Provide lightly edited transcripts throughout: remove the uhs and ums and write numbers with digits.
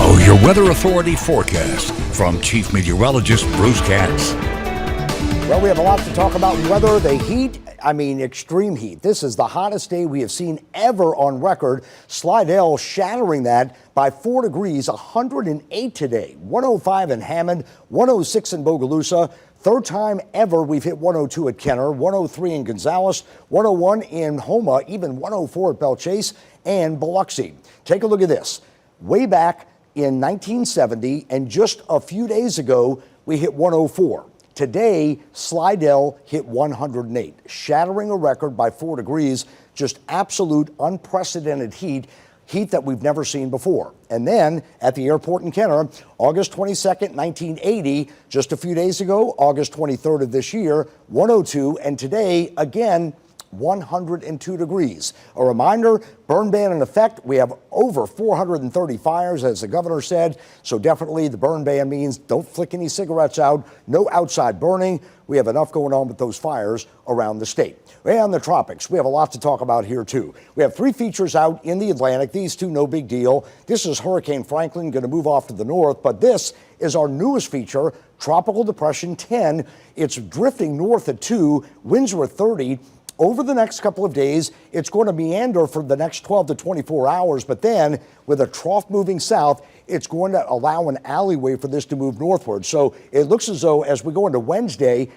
Now, your Weather Authority forecast from Chief Meteorologist Bruce Katz. Well, we have a lot to talk about weather. The heat, extreme heat. This is the hottest day we have seen ever on record. Slidell shattering that by 4 degrees, 108 today, 105 in Hammond, 106 in Bogalusa. Third time ever we've hit 102 at Kenner, 103 in Gonzales, 101 in Houma, even 104 at Belchase and Biloxi. Take a look at this. Way back in 1970 and just a few days ago, we hit 104. Today, Slidell hit 108, shattering a record by 4 degrees, just absolute unprecedented heat that we've never seen before. And then at the airport in Kenner, August 22nd, 1980, just a few days ago, August 23rd of this year, 102, and today, again, 102 degrees. A reminder, burn ban in effect. We have over 430 fires, as the governor said. So definitely the burn ban means don't flick any cigarettes out, no outside burning. We have enough going on with those fires around the state. And the tropics, we have a lot to talk about here too. We have 3 features out in the Atlantic. These 2, no big deal. This is Hurricane Franklin, going to move off to the north, but this is our newest feature, Tropical Depression 10. It's drifting north at 2, winds are at 30. Over the next couple of days, it's going to meander for the next 12 to 24 hours, but then with a trough moving south, it's going to allow an alleyway for this to move northward. So it looks as though as we go into Wednesday,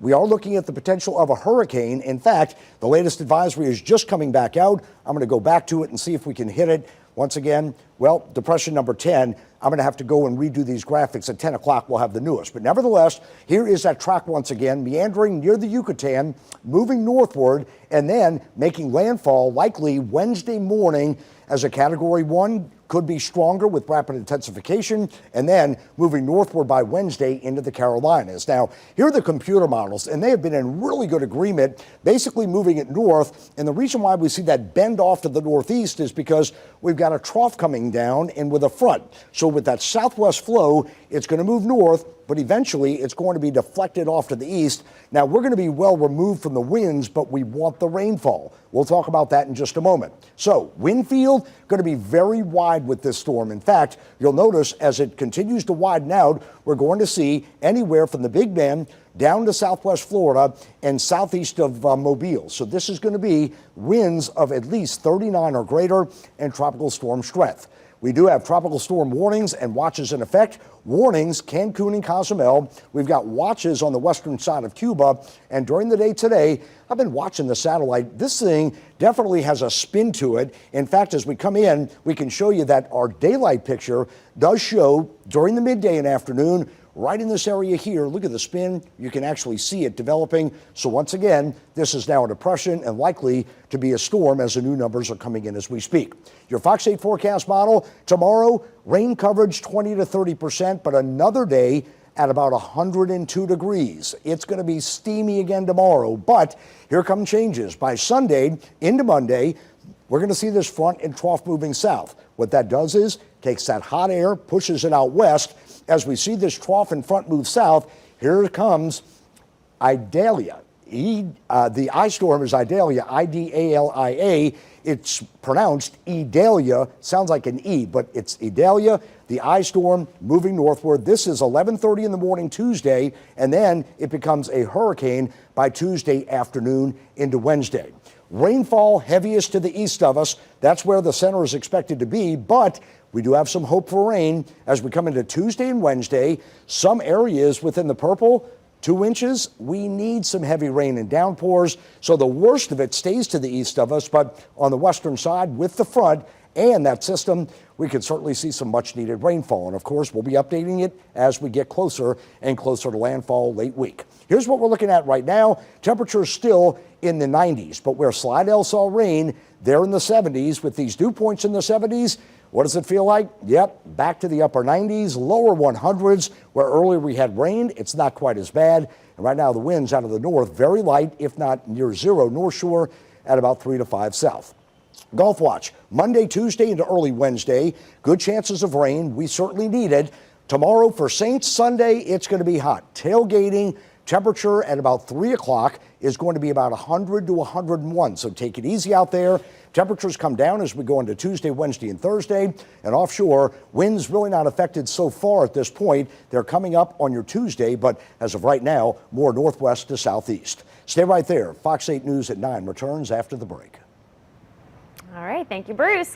we are looking at the potential of a hurricane. In fact, the latest advisory is just coming back out. I'm going to go back to it and see if we can hit it. Once again, well, depression number 10, I'm going to have to go and redo these graphics. At 10 o'clock, we'll have the newest. But nevertheless, here is that track once again, meandering near the Yucatan, moving northward, and then making landfall likely Wednesday morning as a Category 1. Could be stronger with rapid intensification, and then moving northward by Wednesday into the Carolinas. Now, here are the computer models, and they have been in really good agreement, basically moving it north. And the reason why we see that bend off to the northeast is because we've got a trough coming down and with a front. So with that southwest flow, it's going to move north, but eventually it's going to be deflected off to the east. Now, we're going to be well removed from the winds, but we want the rainfall. We'll talk about that in just a moment. So, wind field going to be very wide with this storm. In fact, you'll notice as it continues to widen out, we're going to see anywhere from the Big Bend down to southwest Florida and southeast of Mobile. So this is going to be winds of at least 39 or greater and tropical storm strength. We do have tropical storm warnings and watches in effect. Warnings, Cancun and Cozumel. We've got watches on the western side of Cuba. And during the day today, I've been watching the satellite. This thing definitely has a spin to it. In fact, as we come in, we can show you that our daylight picture does show during the midday and afternoon, right in this area here. Look at the spin. You can actually see it developing. So once again, this is now a depression and likely to be a storm as the new numbers are coming in as we speak. Your Fox 8 forecast model, tomorrow, rain coverage 20 to 30%, but another day at about 102 degrees. It's going to be steamy again tomorrow, but here come changes. By Sunday into Monday, we're going to see this front and trough moving south. What that does is takes that hot air, pushes it out west. As we see this trough and front move south, here comes Idalia. The I storm is Idalia, Idalia. It's pronounced Idalia, sounds like an E, but it's Idalia. The I storm moving northward. This is 11:30 in the morning Tuesday, and then it becomes a hurricane by Tuesday afternoon into Wednesday. Rainfall heaviest to the east of us. That's where the center is expected to be, but we do have some hope for rain as we come into Tuesday and Wednesday. Some areas within the purple, 2 inches. We need some heavy rain and downpours. So the worst of it stays to the east of us, but on the western side with the front and that system, we could certainly see some much needed rainfall. And of course, we'll be updating it as we get closer and closer to landfall late week. Here's what we're looking at right now. Temperatures still in the 90s, but where Slidell saw rain, they're in the 70s. With these dew points in the 70s, what does it feel like? Yep, back to the upper 90s, lower 100s, where earlier we had rain. It's not quite as bad. And right now the winds out of the north, very light, if not near zero, north shore at about 3 to 5 south. Gulf watch, Monday, Tuesday into early Wednesday. Good chances of rain. We certainly need it. Tomorrow for Saints, Sunday, it's going to be hot. Tailgating, Temperature at about 3 o'clock is going to be about 100 to 101. So take it easy out there. Temperatures come down as we go into Tuesday, Wednesday, and Thursday. And offshore, winds really not affected so far at this point. They're coming up on your Tuesday, but as of right now, more northwest to southeast. Stay right there. Fox 8 News at 9 returns after the break. All right. Thank you, Bruce.